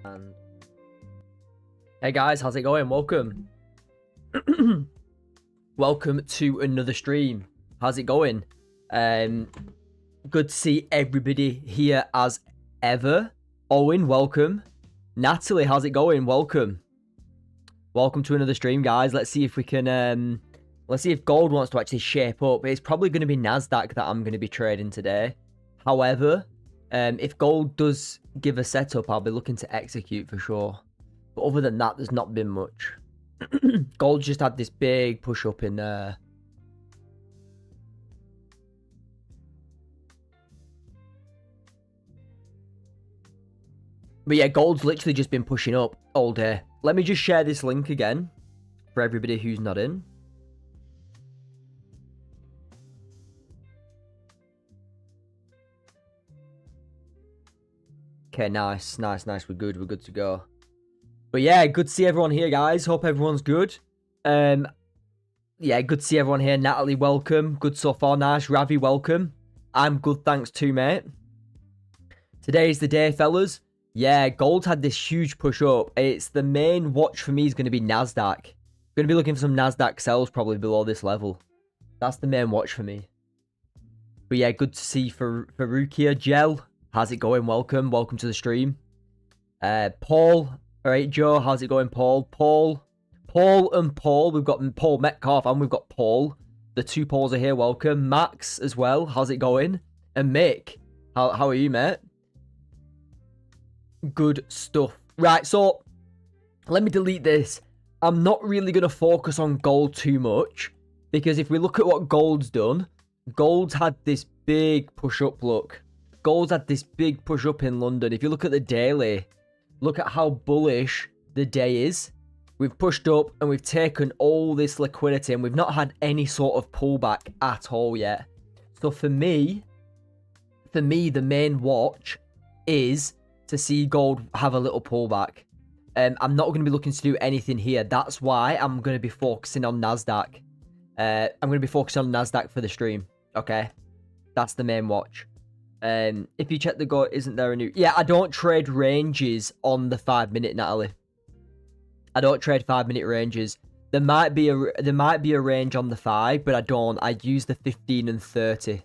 And hey guys, how's it going? Welcome. Welcome to another stream. How's it going? Good to see everybody here as ever. Owen, welcome. Natalie, how's it going? Welcome. Welcome to another stream, guys. Let's see if we can let's see if gold wants to actually shape up. It's probably going to be Nasdaq that I'm going to be trading today. However, if gold does give a setup, I'll be looking to execute for sure. But other than that, there's not been much. Gold just had this big push up in there. But yeah, gold's literally just been pushing up all day. Let me just share this link again for everybody who's not in. Okay, nice. We're good to go. But yeah, good to see everyone here, guys. Hope everyone's good. Yeah, good to see everyone here. Natalie, welcome. Good so far. Nice. Ravi, welcome. I'm good, thanks too, mate. Today's the day, fellas. Yeah, gold had this huge push up. It's the main watch for me is going to be Nasdaq. I'm going to be looking for some Nasdaq sells probably below this level. That's the main watch for me. But yeah, good to see Farouk here. Gel, how's it going? Welcome to the stream. Paul, all right, Joe, how's it going? Paul, and Paul. We've got Paul Metcalf and we've got Paul. The two Pauls are here. Welcome. Max as well. How's it going? And Mick, how are you, mate? Good stuff. Right, so let me delete this. I'm not really going to focus on gold too much because if we look at what gold's done, gold's had this big push up look. Gold's had this big push up in London. If you look at the daily, look at how bullish the day is. We've pushed up and we've taken all this liquidity and we've not had any sort of pullback at all yet. So for me, the main watch is to see gold have a little pullback. I'm not going to be looking to do anything here. That's why I'm going to be focusing on Nasdaq. I'm going to be focusing on Nasdaq for the stream. Okay, that's the main watch. If you check the gold, isn't there a new? Yeah, I don't trade ranges on the 5-minute, Natalie. I don't trade 5-minute ranges. There might be a range on the 5, but I don't. I use the 15 and 30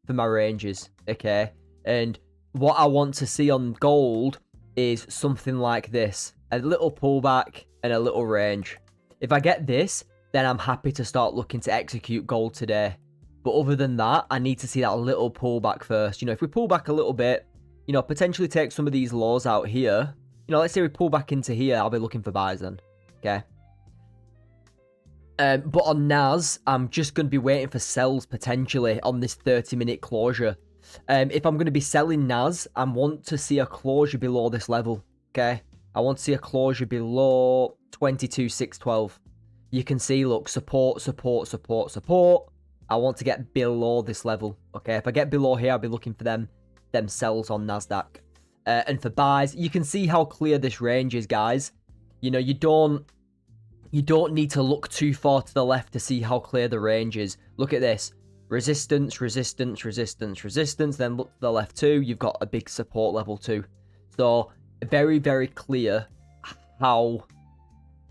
for my ranges. Okay, and what I want to see on gold is something like this. A little pullback and a little range. If I get this, then I'm happy to start looking to execute gold today. But other than that, I need to see that little pullback first. You know, if we pull back a little bit, you know, potentially take some of these lows out here. You know, let's say we pull back into here, I'll be looking for buys then. Okay. But on NAS, I'm just going to be waiting for sells potentially on this 30-minute closure. If I'm going to be selling NAS, I want to see a closure below this level, okay? I want to see a closure below 22,612. You can see, look, support. I want to get below this level, okay? If I get below here, I'll be looking for them sells on Nasdaq. And for buys, you can see how clear this range is, guys. You know, you don't need to look too far to the left to see how clear the range is. Look at this. Resistance, then look to the left too. You've got a big support level too. So very, very clear how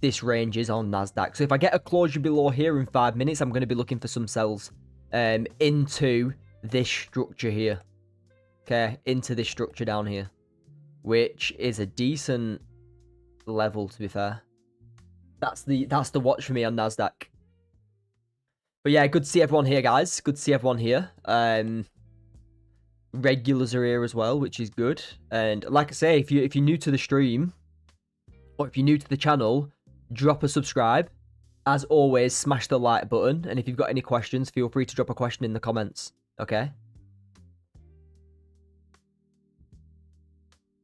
this range is on Nasdaq. So if I get a closure below here in 5 minutes, I'm going to be looking for some sells into this structure here. Okay, into this structure down here, which is a decent level to be fair. That's the watch for me on Nasdaq. But yeah, good to see everyone here, guys. Good to see everyone here. Regulars are here as well, which is good. And like I say, if you're new to the stream, or if you're new to the channel, drop a subscribe. As always, smash the like button. And if you've got any questions, feel free to drop a question in the comments. Okay?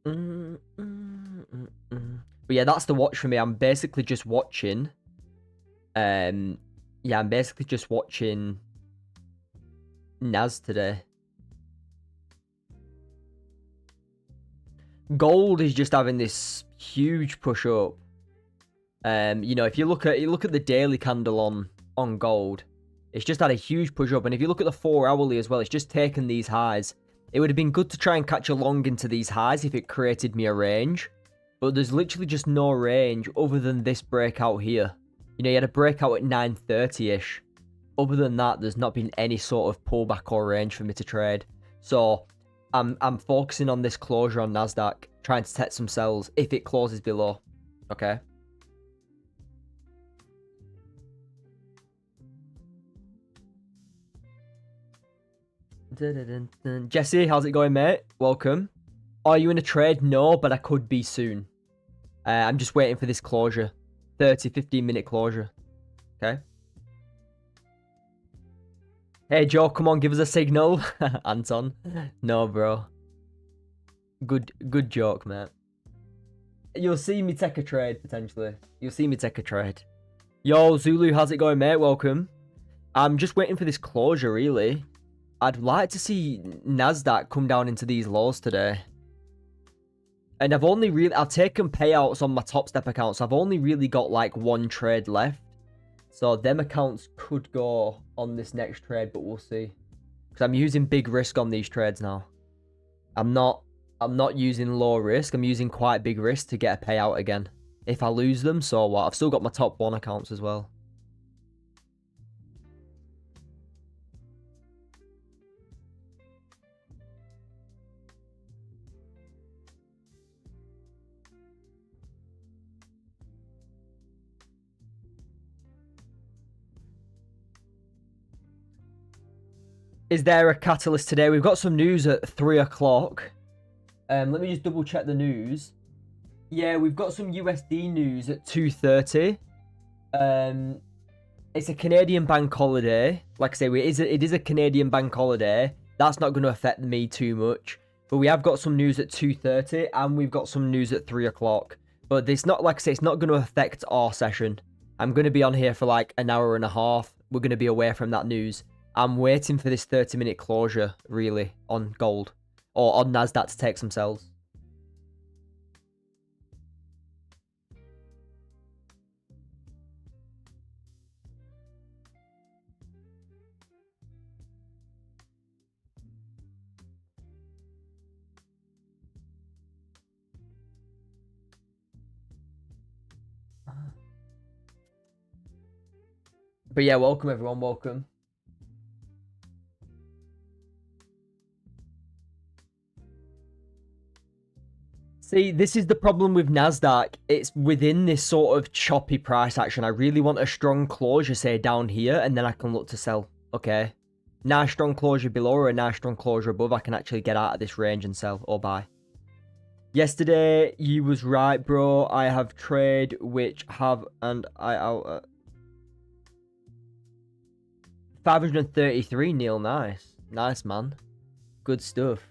But yeah, that's the watch for me. I'm basically just watching. Yeah, I'm basically just watching NAS today. Gold is just having this huge push up. You know, if you look at the daily candle on gold, it's just had a huge push up. And if you look at the 4-hourly as well, it's just taken these highs. It would have been good to try and catch a long into these highs if it created me a range. but there's literally just no range other than this breakout here. You know, you had a breakout at 9:30ish. Other than that, there's not been any sort of pullback or range for me to trade. So I'm focusing on this closure on Nasdaq, trying to test some sells if it closes below. Okay. Jesse, how's it going, mate? Welcome. Are you in a trade? No, but I could be soon. I'm just waiting for this closure. 15 minute closure. Okay. Hey, Joe, come on, give us a signal. Anton. No, bro. Good joke, mate. You'll see me take a trade, potentially. You'll see me take a trade. Yo, Zulu, how's it going, mate? Welcome. I'm just waiting for this closure, really. I'd like to see Nasdaq come down into these lows today. And I've taken payouts on my Top Step accounts. So I've only really got like one trade left. So them accounts could go on this next trade, but we'll see. Because I'm using big risk on these trades now. I'm not using low risk. I'm using quite big risk to get a payout again. If I lose them, so what? I've still got my top 1 accounts as well. Is there a catalyst today? We've got some news at 3 o'clock. Let me just double check the news. Yeah, we've got some USD news at 2:30. It's a Canadian bank holiday. Like I say, it is a Canadian bank holiday. That's not going to affect me too much. But we have got some news at 2:30 and we've got some news at 3 o'clock. But it's not, like I say, it's not going to affect our session. I'm going to be on here for like an hour and a half. We're going to be away from that news. I'm waiting for this 30-minute closure, really, on gold. Or on Nasdaq to take some sells. But yeah, welcome everyone, welcome. See, this is the problem with Nasdaq. It's within this sort of choppy price action. I really want a strong closure, say, down here, and then I can look to sell. Okay. Nice strong closure below or a nice strong closure above, I can actually get out of this range and sell or buy. Yesterday, you was right, bro. I have trade which have, and I out 533, Neil. Nice. Nice, man. Good stuff.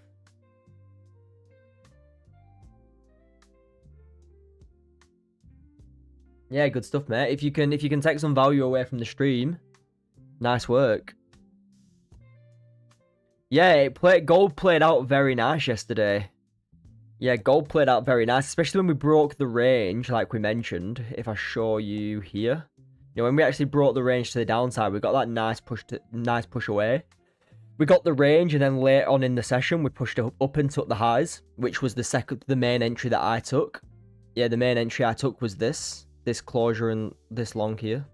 Yeah, good stuff, mate. If you can take some value away from the stream, nice work. Yeah, gold played out very nice yesterday. Yeah, gold played out very nice, especially when we broke the range, like we mentioned. If I show you here, you know, when we actually brought the range to the downside, we got that nice push away. We got the range, and then later on in the session, we pushed up and took the highs, which was the main entry that I took. Yeah, the main entry I took was this closure and this long here,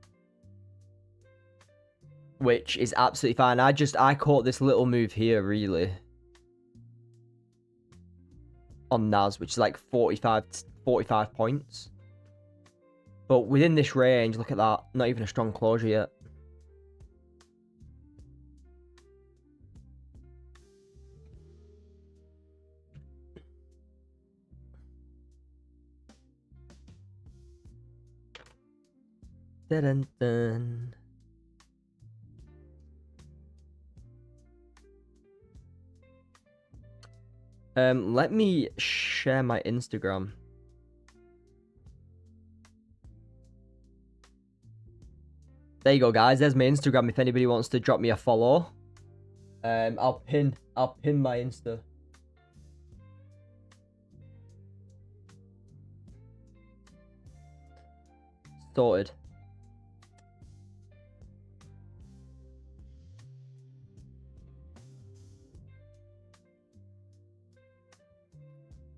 which is absolutely fine. I caught this little move here, really, on NAS, which is like 45 points. But within this range, look at that. Not even a strong closure yet. Dun, dun. Let me share my Instagram. There you go, guys. There's my Instagram if anybody wants to drop me a follow. I'll pin my Insta. Sorted.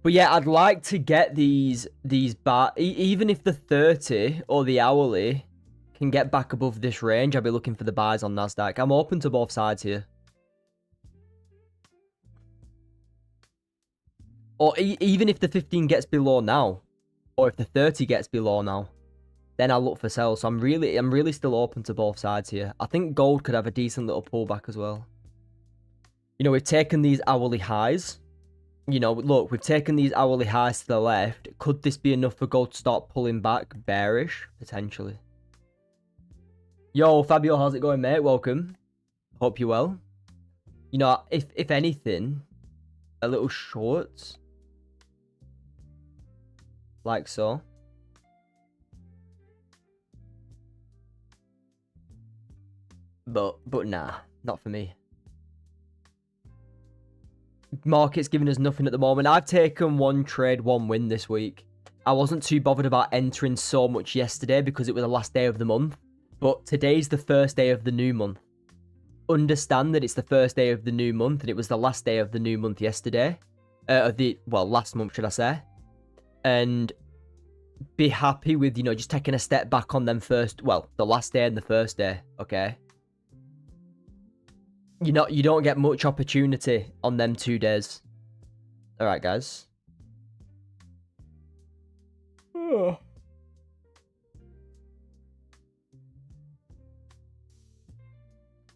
But But yeah, I'd like to get these even if the 30 or the hourly can get back above this range, I'll be looking for the buys on Nasdaq. I'm open to both sides here. Or even if the 15 gets below now, or if the 30 gets below now, then I'll look for sales. So I'm really still open to both sides here. I think gold could have a decent little pullback as well. You know, we've taken these hourly highs. You know, look, we've taken these hourly highs to the left. Could this be enough for gold to start pulling back? Bearish, potentially. Yo, Fabio, how's it going, mate? Welcome. Hope you're well. You know, if anything, a little short. Like so. But nah, not for me. Market's giving us nothing at the moment. I've taken one trade, one win this week. I wasn't too bothered about entering so much yesterday because it was the last day of the month. But today's the first day of the new month. Understand that it's the first day of the new month and it was the last day of the new month yesterday. Last month, should I say. And be happy with, you know, just taking a step back on them first. Well, the last day and the first day, okay? You don't get much opportunity on them 2 days. Alright, guys.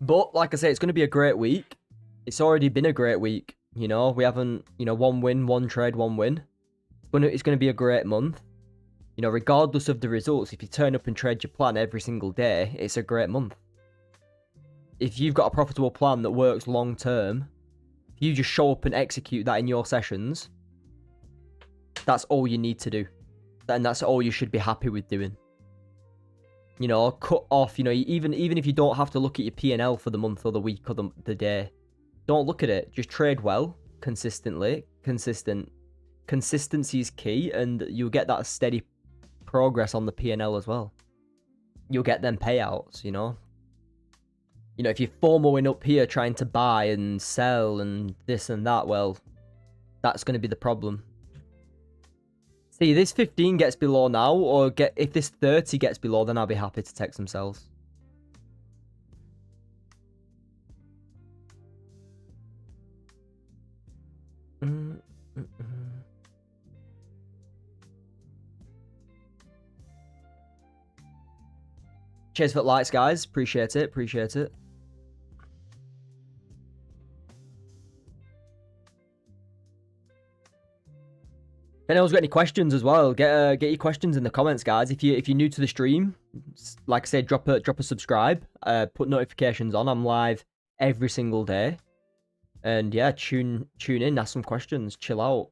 But, like I say, it's going to be a great week. It's already been a great week. You know, we haven't, you know, one win, one trade, one win. It's going to be a great month. You know, regardless of the results, if you turn up and trade your plan every single day, it's a great month. If you've got a profitable plan that works long term, if you just show up and execute that in your sessions, that's all you need to do. And that's all you should be happy with doing. You know, cut off, you know, even if you don't have to look at your P&L for the month or the week or the day, don't look at it. Just trade well, consistently. Consistency is key, and you'll get that steady progress on the P&L as well. You'll get them payouts, you know. You know, if you're FOMOing up here trying to buy and sell and this and that, well, that's going to be the problem. See, this 15 gets below now, or if this 30 gets below, then I'll be happy to take some sells. Cheers for the likes, guys. Appreciate it. Appreciate it. If anyone's got any questions as well, get your questions in the comments, guys. If you're new to the stream, like I said, drop a subscribe, put notifications on. I'm live every single day, and yeah, tune in, ask some questions, chill out.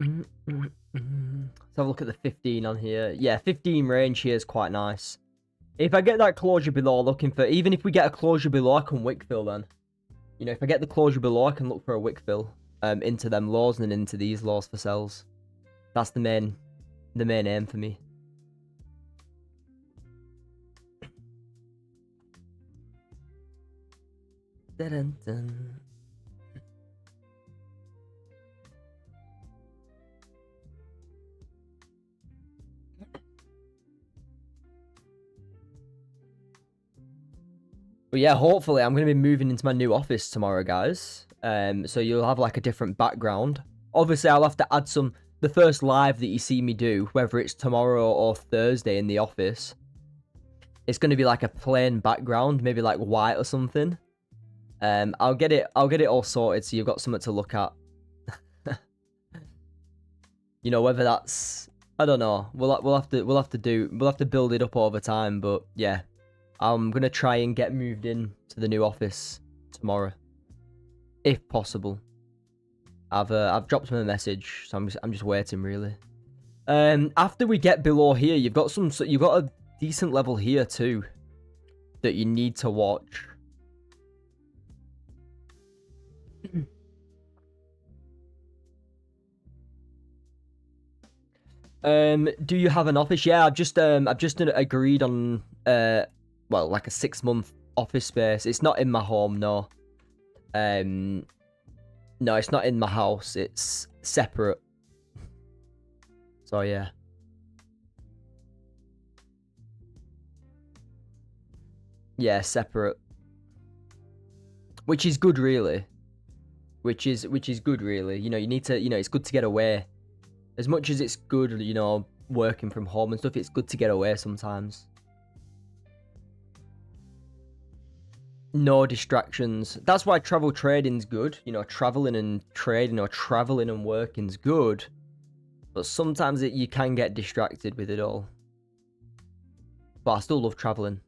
Let's have a look at the 15 on here. Yeah, 15 range here is quite nice. If I get that closure below, looking for, even if we get a closure below, I can wick fill then. You know, if I get the closure below, I can look for a wick fill into them lows and then into these lows for sells. That's the main aim for me. Dun-dun-dun. But yeah, hopefully I'm going to be moving into my new office tomorrow, guys. So you'll have like a different background. Obviously, I'll have to add the first live that you see me do, whether it's tomorrow or Thursday in the office. It's going to be like a plain background, maybe like white or something. I'll get it all sorted so you've got something to look at. You know, whether that's, I don't know. We'll have to build it up over time, but yeah. I'm going to try and get moved in to the new office tomorrow. If possible. I've dropped him a message, so I'm just waiting really. After we get below here, you've got a decent level here too that you need to watch. Do you have an office? Yeah, I've just agreed on well, like a 6-month office space. It's not in my home, no. No, it's not in my house. It's separate. So yeah. Yeah, separate. Which is good, really. Which is good, really. You know, you need to, you know, it's good to get away. As much as it's good, you know, working from home and stuff, it's good to get away sometimes. No distractions. That's why travel trading's good. You know, traveling and trading or traveling and working's good. But sometimes you can get distracted with it all. But I still love traveling.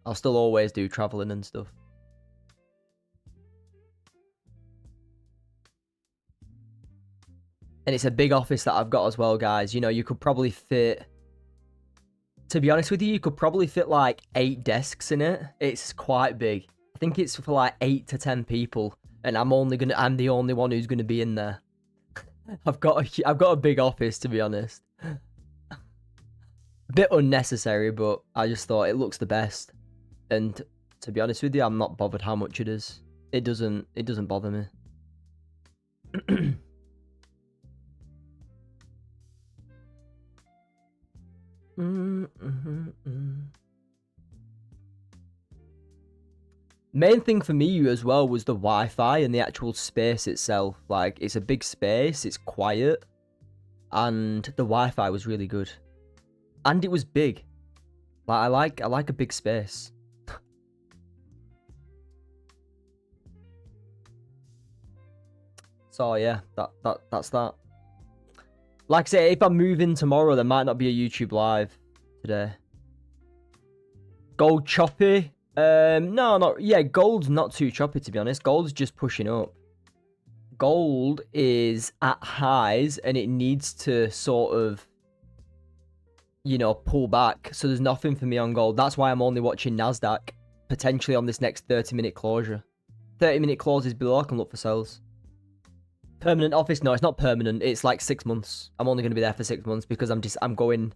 I'll still always do traveling and stuff. And it's a big office that I've got as well, guys. You know, you could probably fit... To be honest with you, you could probably fit like 8 desks in it. It's quite big. I think it's for like 8 to 10 people. And I'm the only one who's gonna be in there. I've got a big office, to be honest. Bit unnecessary, but I just thought it looks the best. And to be honest with you, I'm not bothered how much it is. It doesn't bother me. Main thing for me as well was the Wi-Fi and the actual space itself. Like, it's a big space, it's quiet, and the Wi-Fi was really good. And it was big. Like, I like a big space. So yeah, that's that. Like I say, if I move in tomorrow, there might not be a YouTube live today. Gold choppy? No, not... Yeah, gold's not too choppy, to be honest. Gold's just pushing up. Gold is at highs, and it needs to sort of, you know, pull back. So there's nothing for me on gold. That's why I'm only watching NASDAQ, potentially on this next 30-minute closure. 30-minute closes below, I can look for sales. Permanent office? No, it's not permanent. It's like 6 months. I'm only going to be there for 6 months because I'm going...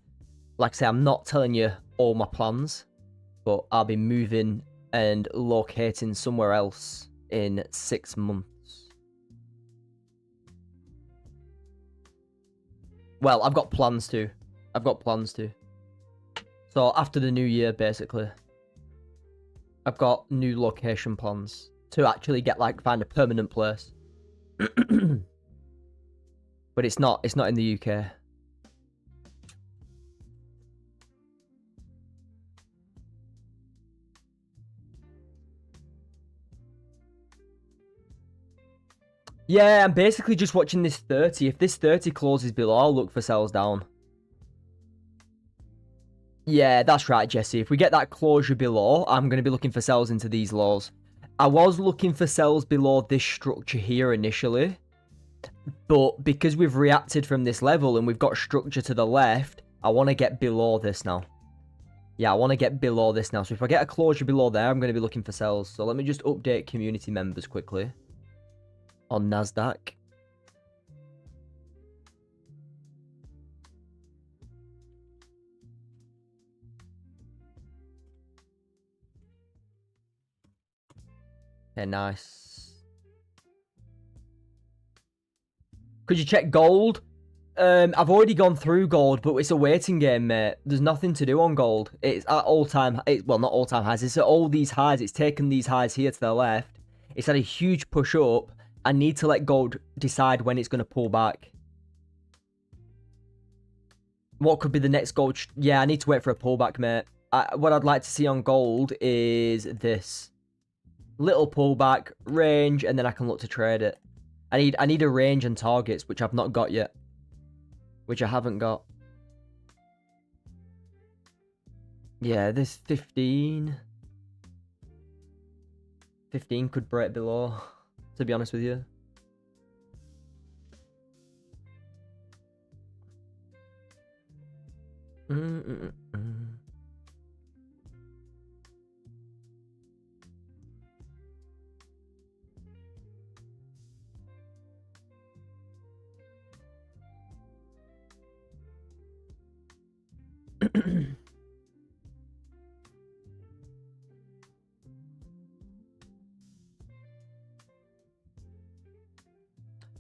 Like I say, I'm not telling you all my plans, but I'll be moving and locating somewhere else in 6 months. Well, I've got plans to. So after the new year, basically, I've got new location plans to actually find a permanent place. But it's not in the UK. Yeah, I'm basically just watching this 30. If this 30 closes below, I'll look for sells down. Yeah, that's right, Jesse. If we get that closure below, I'm going to be looking for sells into these lows. I was looking for sells below this structure here initially, but because we've reacted from this level and we've got structure to the left, I want to get below this now. Yeah, I want to get below this now. So if I get a closure below there, I'm going to be looking for sells. So let me just update community members quickly on NASDAQ. Okay, nice. Could you check gold? I've already gone through gold, but it's a waiting game, mate. There's nothing to do on gold. It's at all-time... Well, not all-time highs. It's at all these highs. It's taken these highs here to the left. It's had a huge push up. I need to let gold decide when it's going to pull back. What could be the next gold? Yeah, I need to wait for a pullback, mate. What I'd like to see on gold is this. Little pullback, range, and then I can look to trade it. I need a range and targets, which I've not got yet. Which I haven't got. Yeah, this 15. 15 could break below, to be honest with you.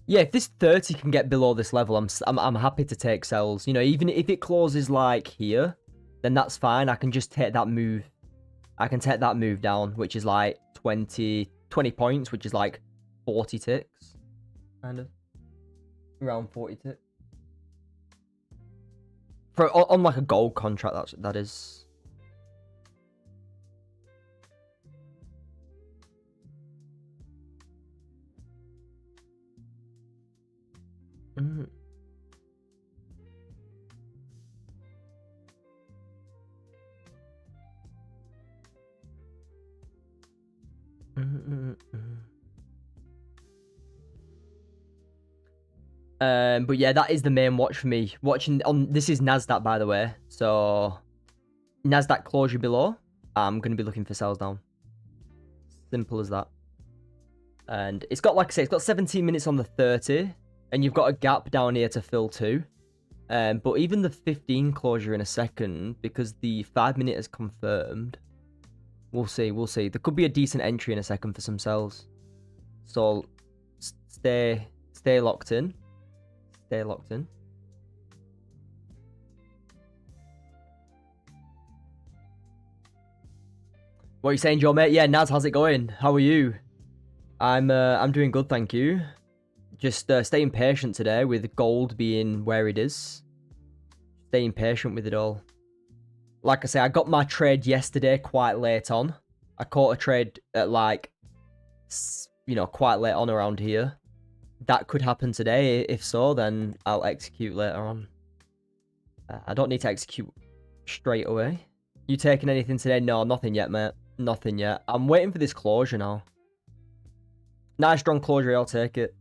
Yeah, if this 30 can get below this level, I'm happy to take sells. You know, even if it closes like here, then that's fine. I can just take that move. I can take that move down, which is like 20 points, which is like 40 ticks. Kind of. Around 40 ticks. On like a gold contract, that is. But yeah, that is the main watch for me. Watching on this is Nasdaq, by the way. So Nasdaq closure below. I'm gonna be looking for sells down. Simple as that. And it's got, like I say, it's got 17 minutes on the 30, and you've got a gap down here to fill too. But even the 15 closure in a second, because the 5-minute is confirmed. We'll see. We'll see. There could be a decent entry in a second for some sells. So stay locked in. Stay locked in. What are you saying, Joe, mate? Yeah, Naz, how's it going? How are you? I'm doing good, thank you. Just staying patient today with gold being where it is. Staying patient with it all. Like I say, I got my trade yesterday quite late on. I caught a trade at like, you know, quite late on around here. That could happen today. If so, then I'll execute later on. I don't need to execute straight away. You taking anything today? No, nothing yet, mate. Nothing yet. I'm waiting for this closure now. Nice strong closure, I'll take it.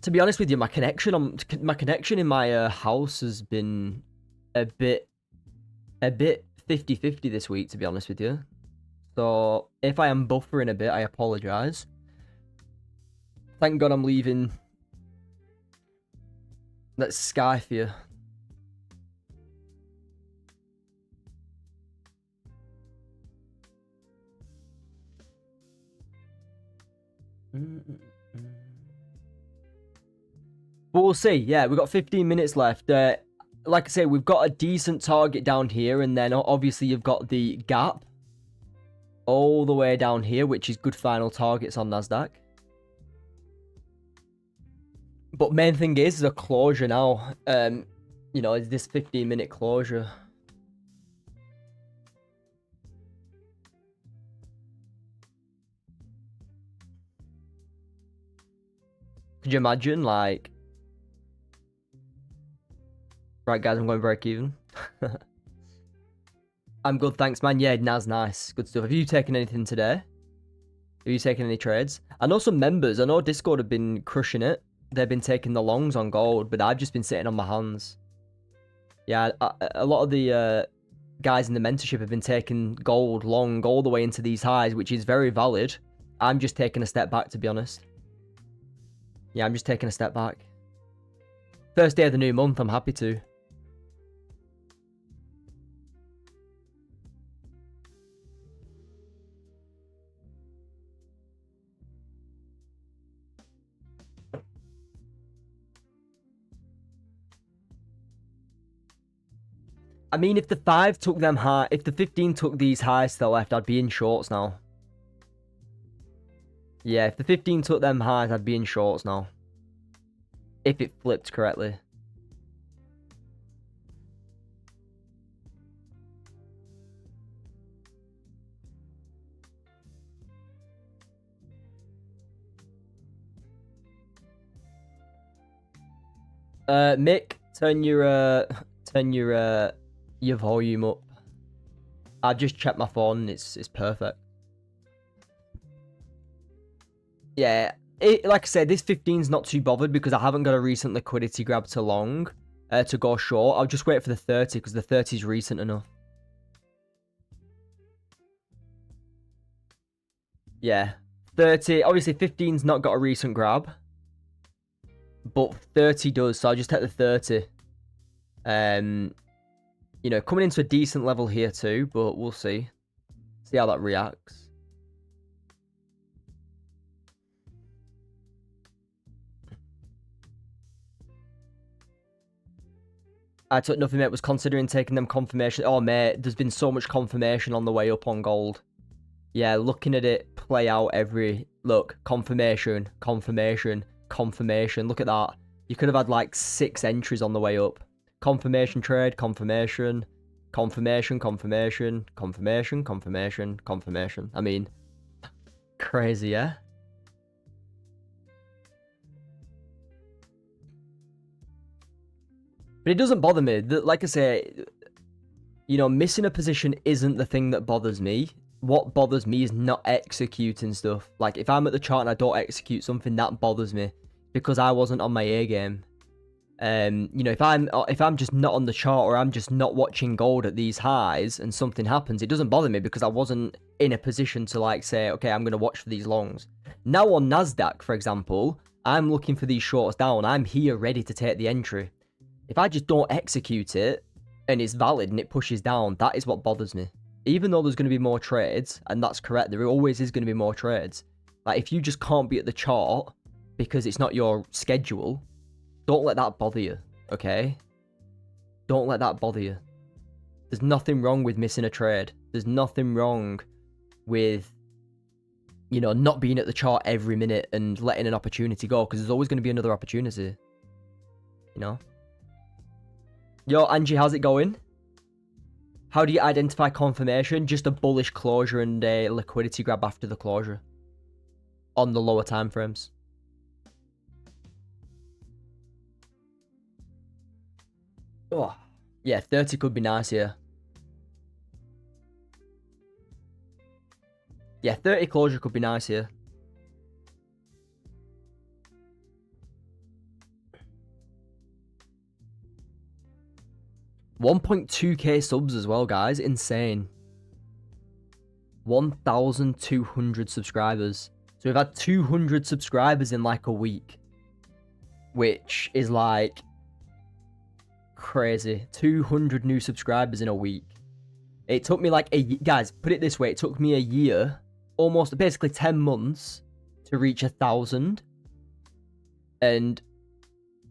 To be honest with you, my connection in my house has been a bit 50-50 this week, to be honest with you. So if I am buffering a bit, I apologize. Thank God I'm leaving. That's Sky for you. But we'll see. Yeah, we've got 15 minutes left. Like I say, we've got a decent target down here, and then obviously you've got the gap all the way down here, which is good final targets on Nasdaq. But main thing is a closure now. You know, is this 15-minute closure? Could you imagine, like... Right, guys, I'm going break even. I'm good, thanks, man. Yeah, Naz, nice. Good stuff. Have you taken anything today? Have you taken any trades? I know some members, I know Discord have been crushing it. They've been taking the longs on gold, but I've just been sitting on my hands. Yeah, a lot of the guys in the mentorship have been taking gold long all the way into these highs, which is very valid. I'm just taking a step back, to be honest. Yeah, I'm just taking a step back. First day of the new month, I'm happy to. I mean, if the 5 took them high, if the 15 took these highs to the left, I'd be in shorts now. Yeah, if the 15 took them highs, I'd be in shorts now. If it flipped correctly. Mick, turn your volume up. I just checked my phone. It's perfect. Yeah, like I said, this 15's not too bothered because I haven't got a recent liquidity grab to long to go short. I'll just wait for the 30 because the 30 is recent enough. Yeah, 30. Obviously, 15's not got a recent grab, but 30 does. So I'll just take the 30. You know, coming into a decent level here too, but we'll see. See how that reacts. I took nothing, mate. Was considering taking them confirmation. Oh, mate, there's been so much confirmation on the way up on gold. Yeah, looking at it play out every... Look, confirmation, confirmation, confirmation. Look at that. You could have had like 6 entries on the way up. Confirmation trade, confirmation, confirmation, confirmation, confirmation, confirmation, confirmation. I mean, crazy, yeah? But it doesn't bother me. Like I say, you know, missing a position isn't the thing that bothers me. What bothers me is not executing stuff. Like, if I'm at the chart and I don't execute something, that bothers me. Because I wasn't on my A game. You know, if I'm just not on the chart or I'm just not watching gold at these highs and something happens, it doesn't bother me because I wasn't in a position to, like, say, okay, I'm going to watch for these longs. Now on NASDAQ, for example, I'm looking for these shorts down. I'm here ready to take the entry. If I just don't execute it, and it's valid and it pushes down, that is what bothers me. Even though there's going to be more trades, and that's correct, there always is going to be more trades. Like, if you just can't be at the chart because it's not your schedule, don't let that bother you, okay? Don't let that bother you. There's nothing wrong with missing a trade. There's nothing wrong with, you know, not being at the chart every minute and letting an opportunity go, because there's always going to be another opportunity, you know? Yo, Angie, how's it going? How do you identify confirmation? Just a bullish closure and a liquidity grab after the closure on the lower time frames. Oh, yeah, 30 could be nice here. Yeah, 30 closure could be nice here. $1.2k subs as well, guys. Insane. 1,200 subscribers. So we've had 200 subscribers in like a week. Which is like crazy. 200 new subscribers in a week. It took me like guys, put it this way. It took me a year, almost basically 10 months to reach 1,000. And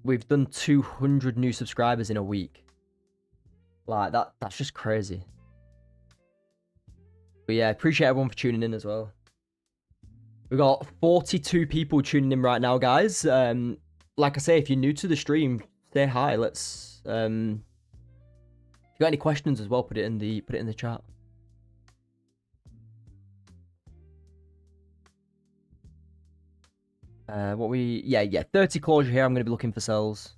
we've done 200 new subscribers in a week. Like, that's just crazy. But yeah, appreciate everyone for tuning in as well. We've got 42 people tuning in right now, guys. Like I say, if you're new to the stream, say hi. Let's if you got any questions as well, put it in the chat. Yeah, 30 closure here. I'm gonna be looking for sells.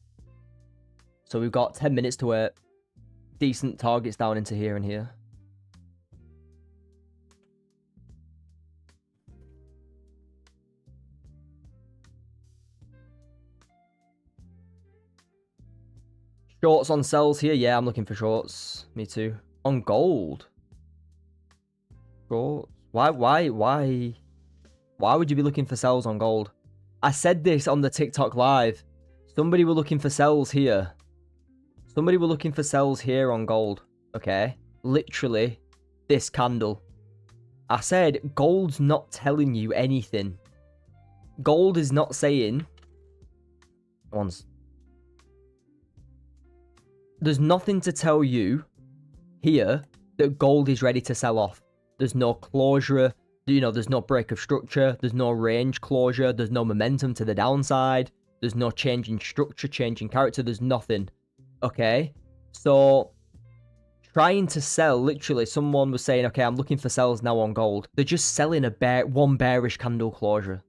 So we've got 10 minutes to wait. Decent targets down into here and here. Shorts on sells here. Yeah, I'm looking for shorts. Me too. On gold. Shorts. Why would you be looking for sells on gold? I said this on the TikTok live. Somebody were looking for sells here. Somebody were looking for sells here on gold, okay? Literally, this candle. I said, gold's not telling you anything. Gold is not saying... There's nothing to tell you here that gold is ready to sell off. There's no closure, you know, there's no break of structure, there's no range closure, there's no momentum to the downside, there's no change in structure, change in character, there's nothing. Okay, so trying to sell, literally, someone was saying, okay, I'm looking for sells now on gold. They're just selling one bearish candle closure.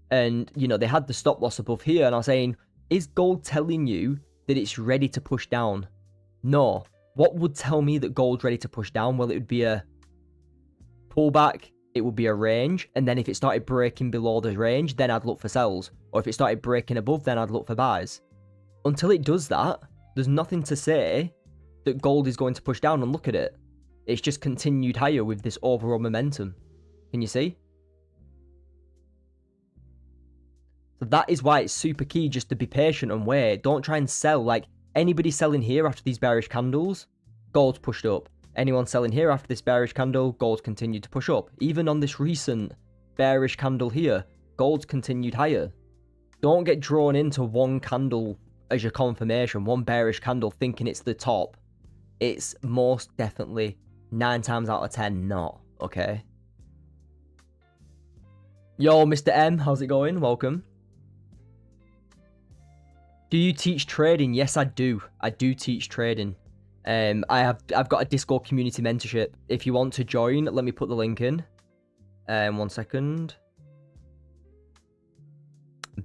And, you know, they had the stop loss above here, and I was saying, is gold telling you that it's ready to push down? No. What would tell me that gold's ready to push down? Well, it would be a pullback, it would be a range, and then if it started breaking below the range, then I'd look for sells. Or if it started breaking above, then I'd look for buys. Until it does that, there's nothing to say that gold is going to push down, and look at it. It's just continued higher with this overall momentum. Can you see? So that is why it's super key just to be patient and wait. Don't try and sell. Like, anybody selling here after these bearish candles, gold's pushed up. Anyone selling here after this bearish candle, gold's continued to push up. Even on this recent bearish candle here, gold's continued higher. Don't get drawn into one candle as your confirmation, one bearish candle thinking it's the top. It's most definitely 9 times out of 10 not, okay? Yo, Mr. M, how's it going? Welcome. Do you teach trading? Yes, I do. I do teach trading. I've got a Discord community mentorship. If you want to join, let me put the link in. 1 second.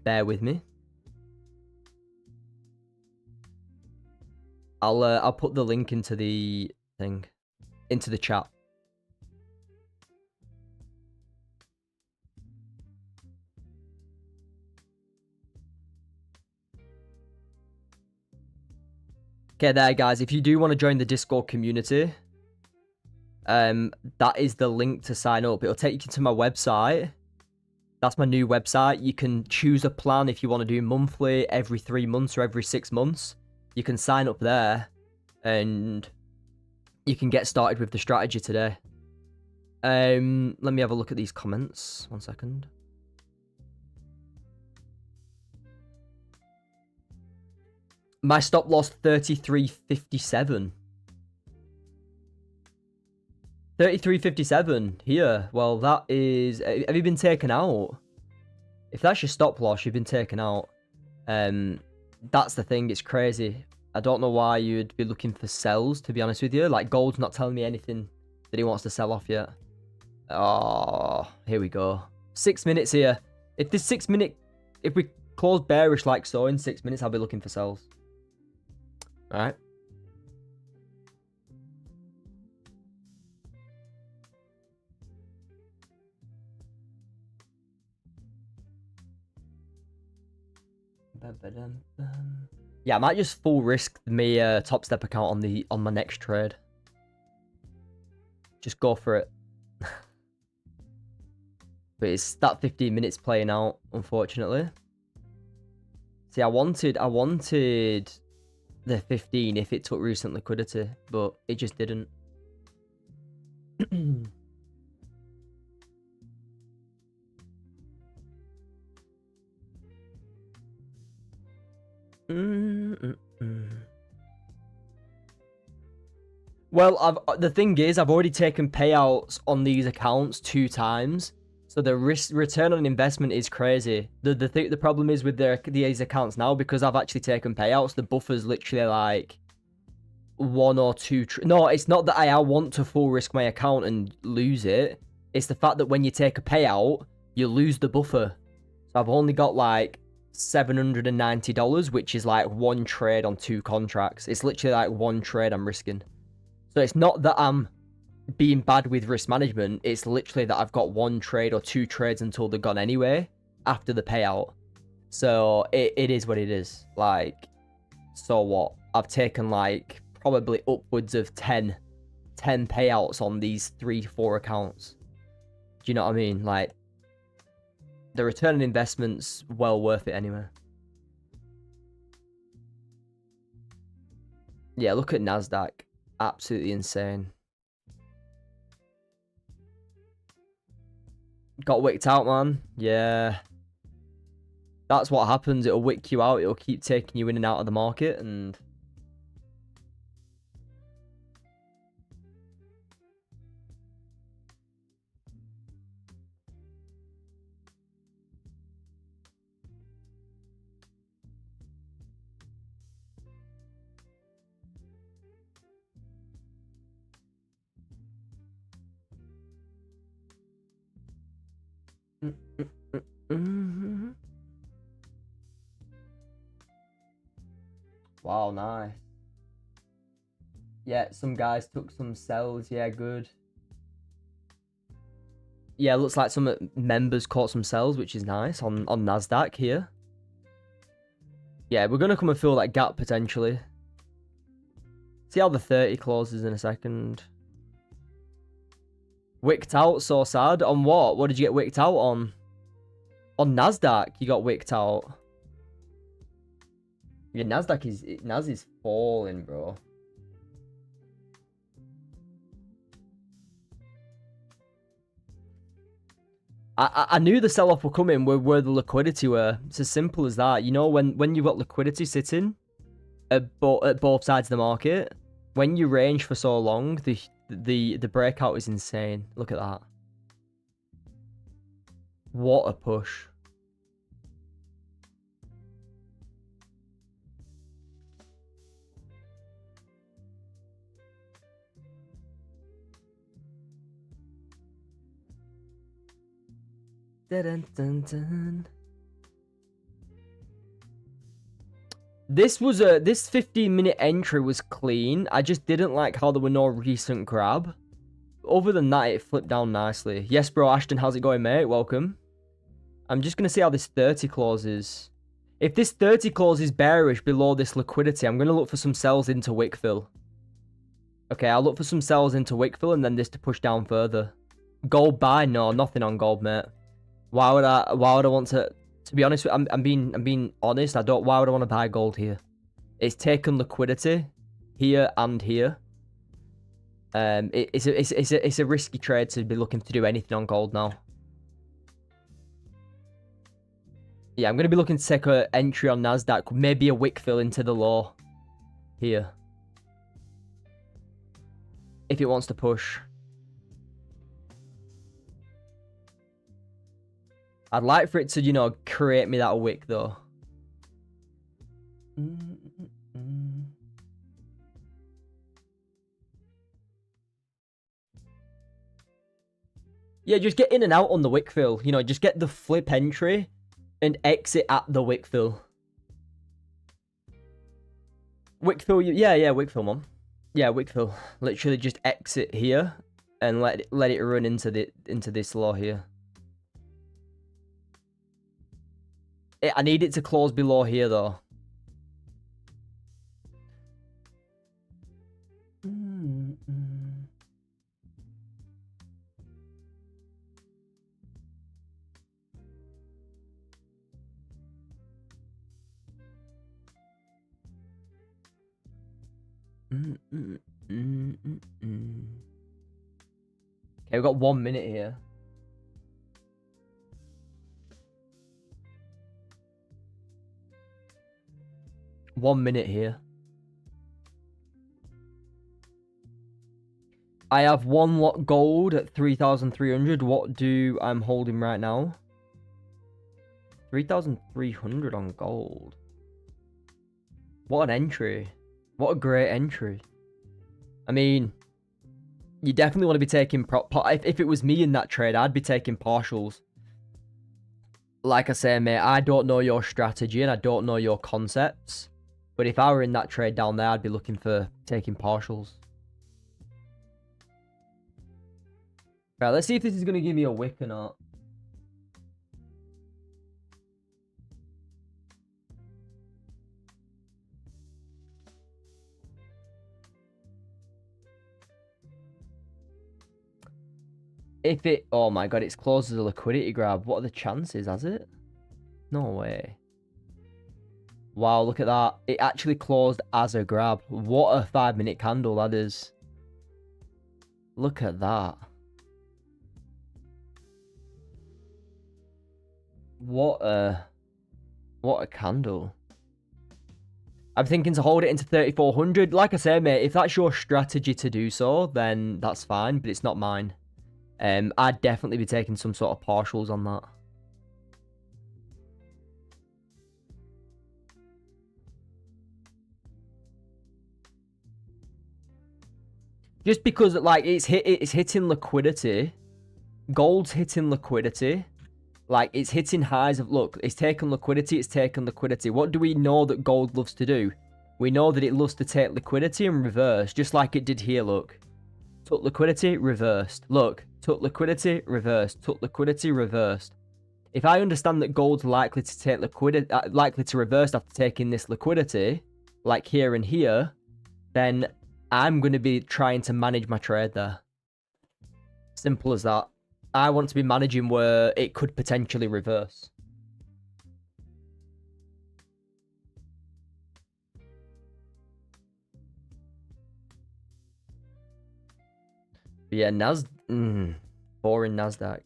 Bear with me. I'll put the link into the thing, into the chat. Okay, there, guys. If you do want to join the Discord community, that is the link to sign up. It'll take you to my website. That's my new website. You can choose a plan if you want to do monthly, every 3 months, or every 6 months. You can sign up there, and you can get started with the strategy today. Let me have a look at these comments. 1 second. My stop loss 33.57. 33.57 here. Well, that is. Have you been taken out? If that's your stop loss, you've been taken out. That's the thing. It's crazy. I don't know why you'd be looking for sells, to be honest with you. Like, gold's not telling me anything that he wants to sell off yet. Oh, here we go. 6 minutes here. If this 6 minute, if we close bearish like so in 6 minutes, I'll be looking for sells. All right. Yeah, I might just full risk me top step account on my next trade. Just go for it. But it's that 15 minutes playing out, unfortunately. See, I wanted the 15 if it took recent liquidity, but it just didn't. Well, the thing is, I've already taken payouts on these accounts 2 times, so the return on investment is crazy. The problem is with these accounts now, because I've actually taken payouts, the buffer's literally like 1 or 2. No, it's not that I want to full risk my account and lose it. It's the fact that when you take a payout, you lose the buffer. So I've only got like $790, which is like 1 trade on 2 contracts. It's literally like 1 trade I'm risking. So it's not that I'm being bad with risk management. It's literally that I've got 1 trade or 2 trades until they're gone anyway after the payout. So it is what it is. Like, so what? I've taken like probably upwards of 10 payouts on these 3-4 accounts. Do you know what I mean? Like, the return on investment's well worth it anyway. Yeah, look at NASDAQ. Absolutely insane. Got wicked out, man. Yeah. That's what happens. It'll wick you out. It'll keep taking you in and out of the market, and wow, nice. Yeah, some guys took some sells. Yeah, good. Yeah, looks like some members caught some sells, which is nice on Nasdaq here. Yeah, we're gonna come and fill that gap potentially. See how the 30 closes in a second. Wicked out, so sad. On what? What did you get wicked out on? On Nasdaq, you got wicked out. Yeah, Nas is falling, bro. I knew the sell-off were coming where the liquidity were. It's as simple as that. You know, when you've got liquidity sitting at both sides of the market, when you range for so long, the breakout is insane. Look at that. What a push. Dun, dun, dun. This 15-minute entry was clean. I just didn't like how there were no recent grab. Other than that, it flipped down nicely. Yes, bro, Ashton, how's it going, mate? Welcome. I'm just gonna see how this 30 closes. If this 30 closes bearish below this liquidity, I'm gonna look for some sells into Wickfill. Okay, I'll look for some sells into Wickfill and then this to push down further. Gold buy? No, nothing on gold, mate. Why would I want to be honest, I'm being honest, why would I want to buy gold here? It's taken liquidity here and here. It's a risky trade to be looking to do anything on gold now. Yeah, I'm going to be looking to take an entry on Nasdaq, maybe a wick fill into the low here. If it wants to push. I'd like for it to, you know, create me that wick though. Yeah, just get in and out on the wick fill. You know, just get the flip entry and exit at the wick fill. Wick fill, yeah, wick fill, mom. Yeah, wick fill. Literally just exit here and let it run into this low here. I need it to close below here though. Okay, we've got 1 minute here. One minute here. I have one lot gold at 3,300. What do I'm holding right now? 3,300 on gold. What an entry. What a great entry. I mean, you definitely want to be taking... If it was me in that trade, I'd be taking partials. Like I say, mate, I don't know your strategy and I don't know your concepts. But if I were in that trade down there, I'd be looking for taking partials. Right, let's see if this is going to give me a wick or not. If it... Oh my god, it's closed as a liquidity grab. What are the chances, has it? No way. Wow, look at that. It actually closed as a grab. What a 5-minute candle that is. Look at that. What a candle. I'm thinking to hold it into 3,400. Like I say, mate, if that's your strategy to do so, then that's fine, but it's not mine. I'd definitely be taking some sort of partials on that. Just because, like, it's hitting liquidity. Gold's hitting liquidity. Like, it's hitting highs of... Look, it's taken liquidity, it's taken liquidity. What do we know that gold loves to do? We know that it loves to take liquidity and reverse, just like it did here, look. Took liquidity, reversed. Look, took liquidity, reversed. Took liquidity, reversed. If I understand that gold's likely to take liquidity, likely to reverse after taking this liquidity, like here and here, then I'm going to be trying to manage my trade there. Simple as that. I want to be managing where it could potentially reverse. But yeah, boring Nasdaq.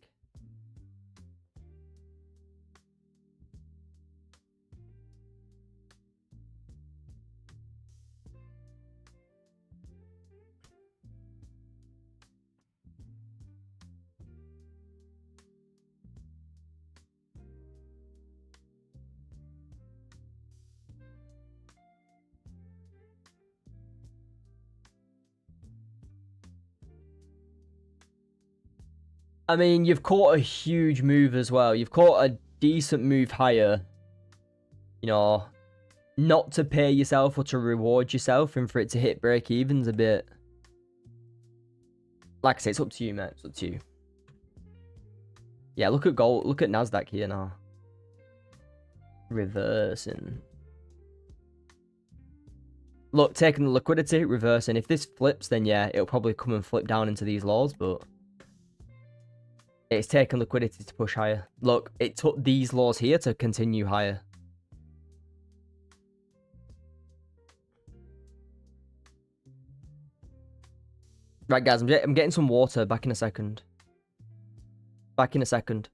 I mean, you've caught a huge move as well. You've caught a decent move higher. You know, not to pay yourself or to reward yourself and for it to hit break evens a bit. Like I say, it's up to you, mate. It's up to you. Yeah, look at gold. Look at Nasdaq here now. Reversing. Look, taking the liquidity, reversing. If this flips, then yeah, it'll probably come and flip down into these lows, but it's taken liquidity to push higher. Look, it took these lows here to continue higher. Right, guys, I'm getting some water. Back in a second. Back in a second.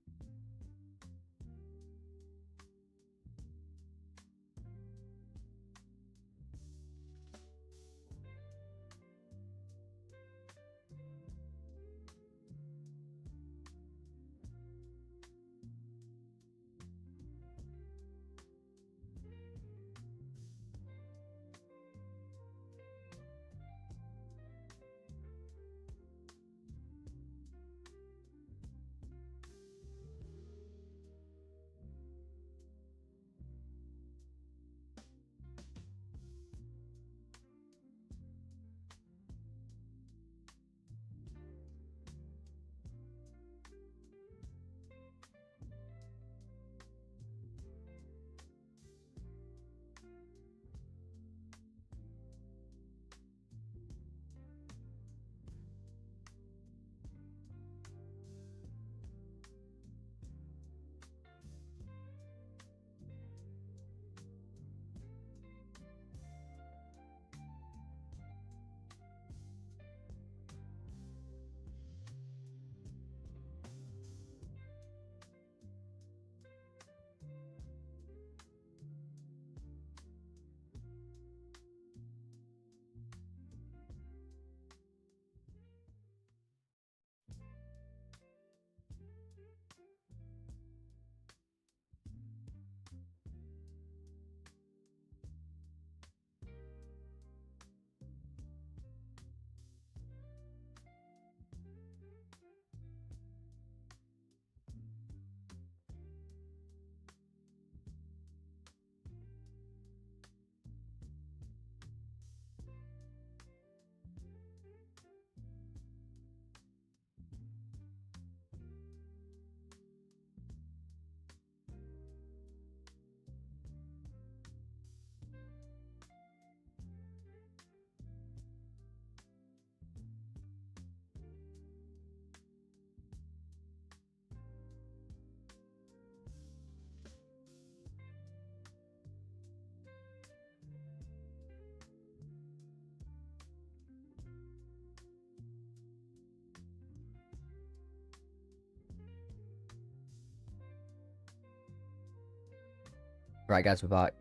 Right, guys, we're back.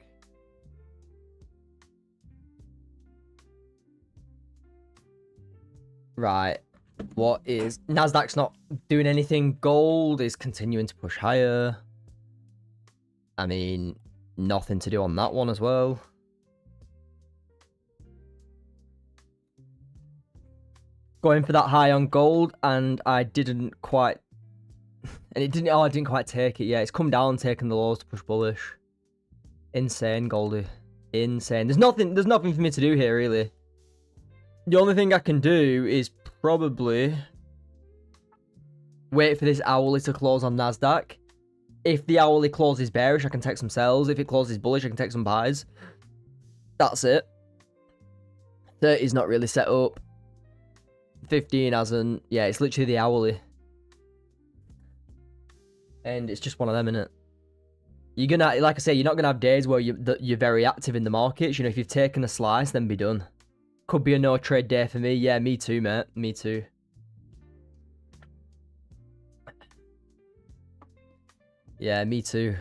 Right. What is... Nasdaq's not doing anything. Gold is continuing to push higher. I mean, nothing to do on that one as well. Going for that high on gold, and I didn't quite... And it didn't... Oh, I didn't quite take it. Yeah, it's come down, taking the lows to push bullish. Insane, Goldie. Insane. There's nothing for me to do here, really. The only thing I can do is probably wait for this hourly to close on Nasdaq. If the hourly closes bearish, I can take some sells. If it closes bullish, I can take some buys. That's it. 30 is not really set up. 15 hasn't. Yeah, it's literally the hourly. And it's just one of them, innit? You're gonna, like I say, you're not gonna have days where you're very active in the markets. You know, if you've taken a slice, then be done. Could be a no trade day for me. Yeah, me too, mate. Me too. Yeah, me too.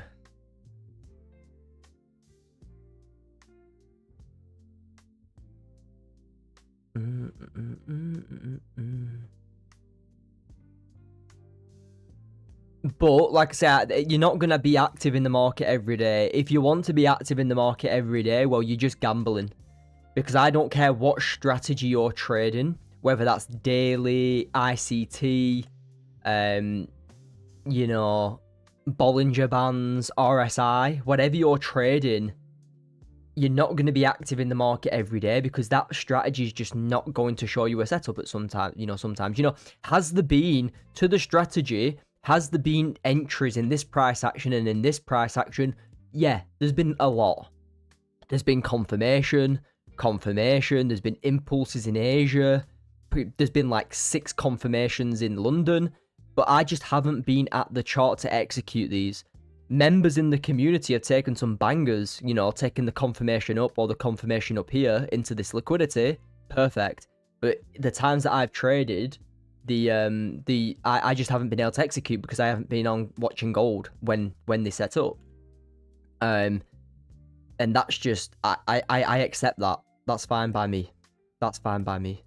But, like I said, you're not going to be active in the market every day. If you want to be active in the market every day, well, you're just gambling. Because I don't care what strategy you're trading, whether that's daily, ICT, you know, Bollinger Bands, RSI, whatever you're trading, you're not going to be active in the market every day because that strategy is just not going to show you a setup at sometimes, has there been to the strategy, has there been entries in this price action and in this price action? Yeah, there's been a lot. There's been confirmation, there's been impulses in Asia, there's been like 6 confirmations in London, but I just haven't been at the chart to execute these. Members in the community have taken some bangers, taking the confirmation up or the confirmation up here into this liquidity. Perfect. But the times that I've traded, I just haven't been able to execute because I haven't been on watching gold when they set up. And that's just I accept that. That's fine by me. That's fine by me.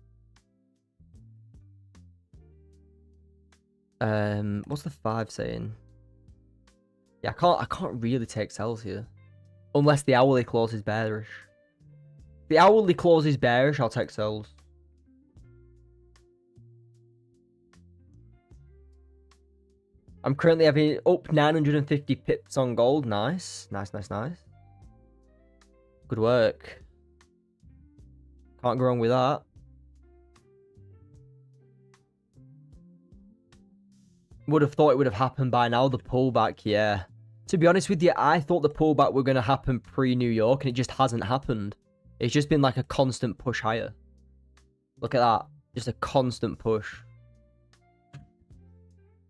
What's the 5 saying? Yeah, I can't really take sells here. Unless the hourly close is bearish. If the hourly close is bearish, I'll take sells. I'm currently having up 950 pips on gold. Nice. Nice. Good work. Can't go wrong with that. Would have thought it would have happened by now, the pullback, yeah. To be honest with you, I thought the pullback were going to happen pre-New York, and it just hasn't happened. It's just been like a constant push higher. Look at that. Just a constant push.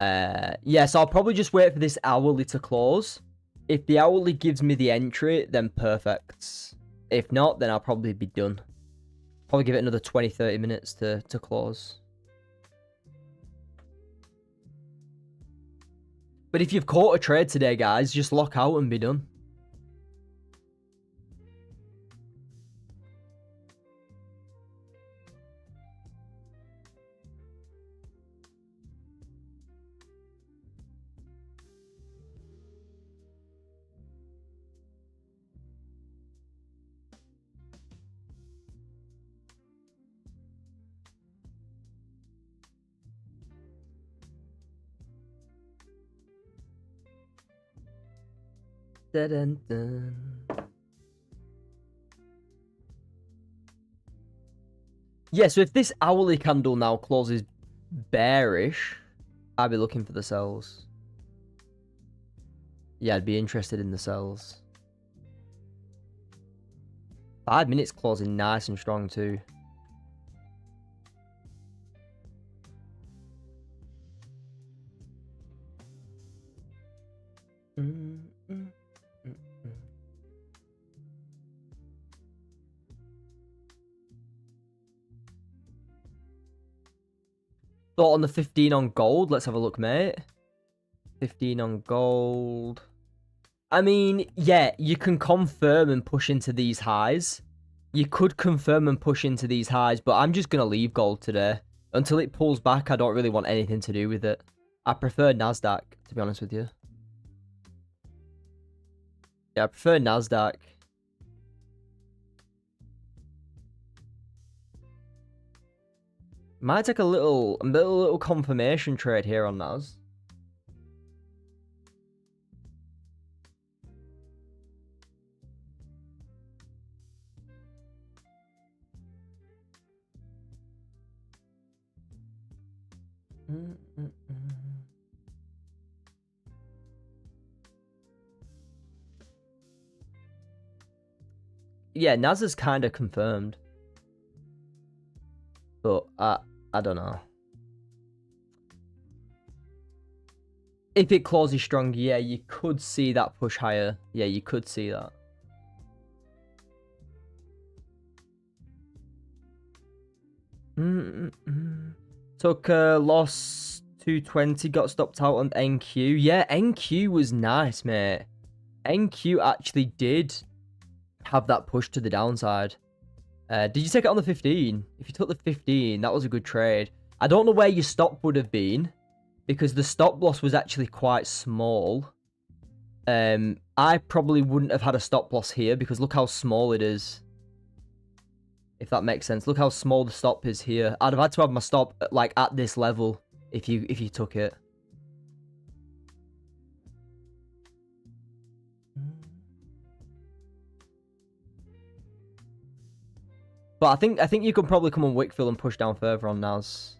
Yeah, so I'll probably just wait for this hourly to close. If the hourly gives me the entry, then perfect. If not, then I'll probably be done. Probably give it another 20-30 minutes to close. But if you've caught a trade today, guys, just lock out and be done. Dun, dun, dun. Yeah, so if this hourly candle now closes bearish, I'd be looking for the sells. Yeah, I'd be interested in the sells. 5 minutes closing nice and strong too. Thought on the 15 on gold. Let's have a look, mate. 15 on gold. I mean, yeah, you can confirm and push into these highs. You could confirm and push into these highs, but I'm just going to leave gold today. Until it pulls back, I don't really want anything to do with it. I prefer Nasdaq, to be honest with you. Yeah, I prefer Nasdaq. Might take a little confirmation trade here on Nas. Yeah, Naz is kind of confirmed. But I don't know. If it closes strong, yeah, you could see that push higher. Yeah, you could see that. Tucker lost 220, got stopped out on NQ. Yeah, NQ was nice, mate. NQ actually did have that push to the downside. Did you take it on the 15? If you took the 15, that was a good trade. I don't know where your stop would have been, because the stop loss was actually quite small. I probably wouldn't have had a stop loss here, because look how small it is. If that makes sense. Look how small the stop is here. I'd have had to have my stop like at this level if you took it. But I think you can probably come on Wickfield and push down further on Naz.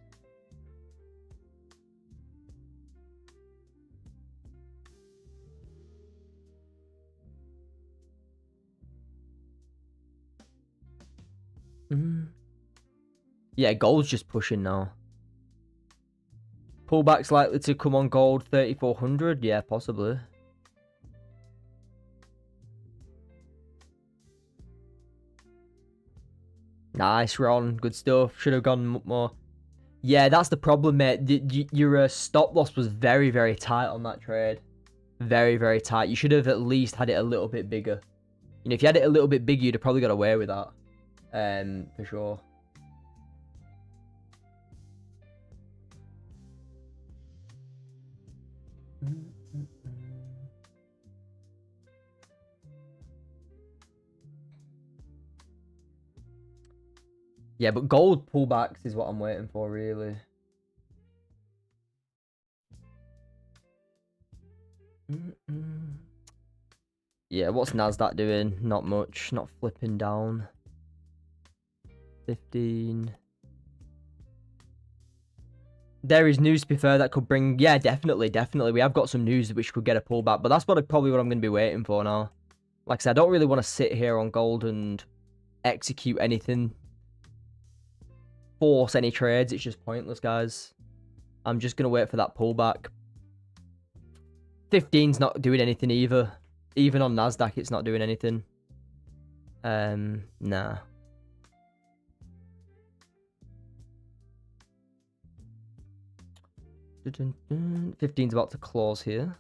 Yeah, gold's just pushing now. Pullback's likely to come on gold 3,400. Yeah, possibly. Nice, Ron. Good stuff. Should have gone more. Yeah, that's the problem, mate. Your stop loss was very, very tight on that trade. Very, very tight. You should have at least had it a little bit bigger. You know, if you had it a little bit bigger, you'd have probably got away with that. For sure. Yeah, but gold pullbacks is what I'm waiting for, really. Yeah, what's Nasdaq doing? Not much. Not flipping down. 15. There is news, to be fair, that could bring... Yeah, definitely. We have got some news which could get a pullback, but that's probably what I'm going to be waiting for now. Like I said, I don't really want to sit here on gold and execute anything. Force any trades. It's just pointless, guys. I'm just going to wait for that pullback. 15's not doing anything either. Even on Nasdaq, it's not doing anything. Nah. Dun, 15's about to close here.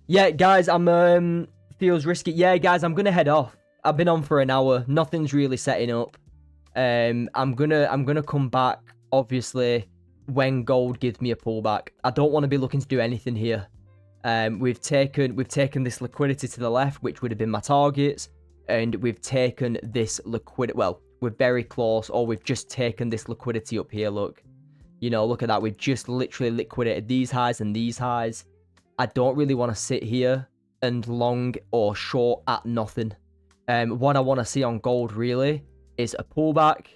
Yeah, guys, I'm feels risky. Yeah, guys, I'm gonna head off. I've been on for an hour. Nothing's really setting up. I'm gonna come back, obviously, when gold gives me a pullback. I don't want to be looking to do anything here. We've taken this liquidity to the left, which would have been my targets, and we've taken this liquidity. Well, we're very close, or we've just taken this liquidity up here. Look, you know, look at that. We've just literally liquidated these highs and these highs. I don't really want to sit here and long or short at nothing. What I want to see on gold really is a pullback.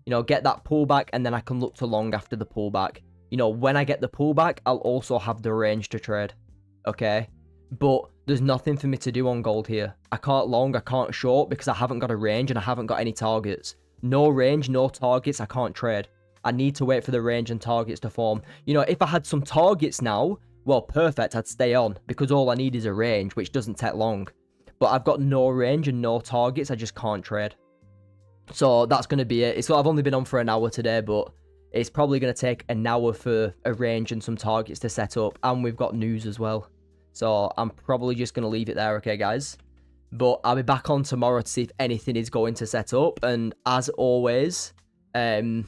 You know, get that pullback, and then I can look to long after the pullback. You know, when I get the pullback, I'll also have the range to trade. Okay? But there's nothing for me to do on gold here. I can't long, I can't short, because I haven't got a range and I haven't got any targets. No range, no targets, I can't trade. I need to wait for the range and targets to form. You know, if I had some targets now, well, perfect, I'd stay on, because all I need is a range, which doesn't take long. But I've got no range and no targets, I just can't trade. So that's going to be it. So I've only been on for an hour today, but it's probably going to take an hour for a range and some targets to set up. And we've got news as well. So I'm probably just going to leave it there, okay, guys? But I'll be back on tomorrow to see if anything is going to set up. And as always, I'll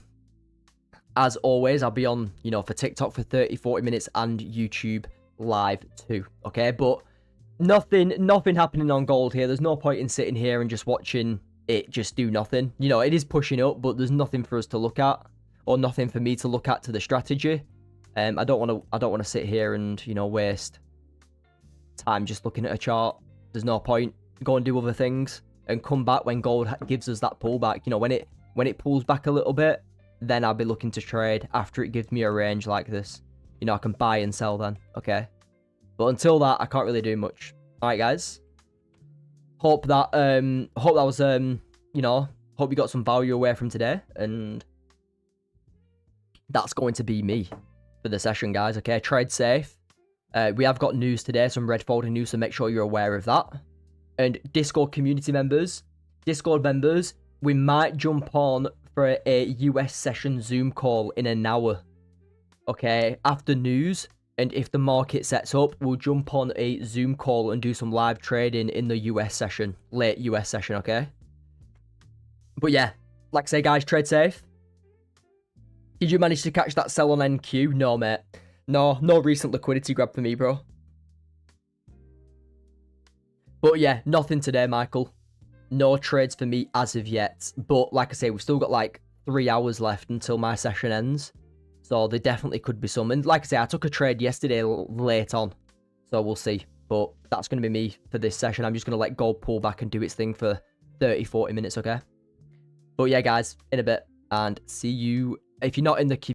be on, you know, for TikTok for 30-40 minutes and YouTube live too, okay? But nothing happening on gold here. There's no point in sitting here and just watching it just do nothing. You know, it is pushing up, but there's nothing for us to look at, or nothing for me to look at to the strategy. I don't want to sit here and, you know, waste time just looking at a chart. There's no point. Go and do other things and come back when gold gives us that pullback. You know, when it pulls back a little bit, then I'll be looking to trade after it gives me a range like this. You know, I can buy and sell then, okay? But until that, I can't really do much. Alright, guys. Hope that was, you know, hope you got some value away from today. And that's going to be me for the session, guys, okay? Trade safe. We have got news today, some red folder news, so make sure you're aware of that. And Discord community members, Discord members, we might jump on for a US session Zoom call in an hour. Okay, after news, and if the market sets up, we'll jump on a Zoom call and do some live trading in the US session, late US session, okay? But yeah, like I say, guys, trade safe. Did you manage to catch that sell on NQ? No, mate. No recent liquidity grab for me, bro. But yeah, nothing today, Michael. No trades for me as of yet. But like I say, we've still got like 3 hours left until my session ends. So there definitely could be some. And like I say, I took a trade yesterday late on. So we'll see. But that's going to be me for this session. I'm just going to let gold pull back and do its thing for 30, 40 minutes, okay? But yeah, guys, in a bit. And see you. If you're not in the